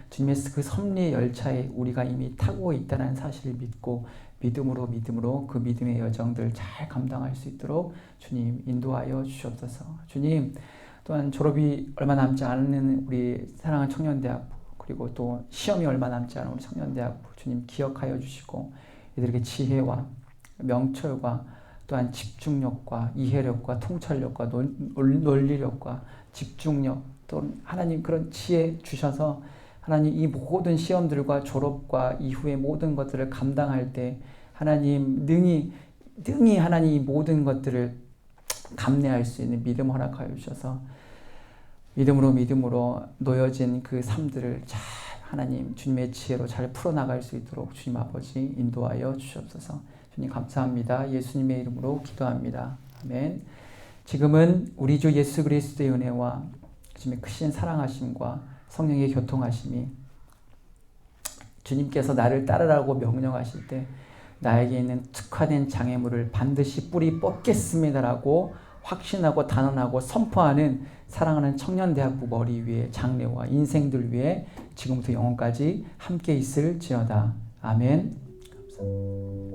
주님의 그 섭리의 열차에 우리가 이미 타고 있다는 사실을 믿고 믿음으로 그 믿음의 여정들 잘 감당할 수 있도록 주님 인도하여 주시옵소서. 주님 또한 졸업이 얼마 남지 않은 우리 사랑하는 청년대학부 그리고 또 시험이 얼마 남지 않은 우리 청년대학부 주님 기억하여 주시고 이들에게 지혜와 명철과 또한 집중력과 이해력과 통찰력과 논리력과 집중력 또 하나님 그런 지혜 주셔서 하나님 이 모든 시험들과 졸업과 이후의 모든 것들을 감당할 때 하나님 능히 하나님 이 모든 것들을 감내할 수 있는 믿음 허락하여 주셔서 믿음으로 놓여진 그 삶들을 잘 하나님 주님의 지혜로 잘 풀어나갈 수 있도록 주님 아버지 인도하여 주시옵소서. 주님 감사합니다. 예수님의 이름으로 기도합니다. 아멘. 지금은 우리 주 예수 그리스도의 은혜와 주님의 크신 사랑하심과 성령의 교통하심이 주님께서 나를 따르라고 명령하실 때 나에게 있는 특화된 장애물을 반드시 뿌리 뽑겠습니다라고 확신하고 단언하고 선포하는 사랑하는 청년대학부 머리 위에 장래와 인생들 위에 지금부터 영원까지 함께 있을지어다. 아멘. 감사합니다.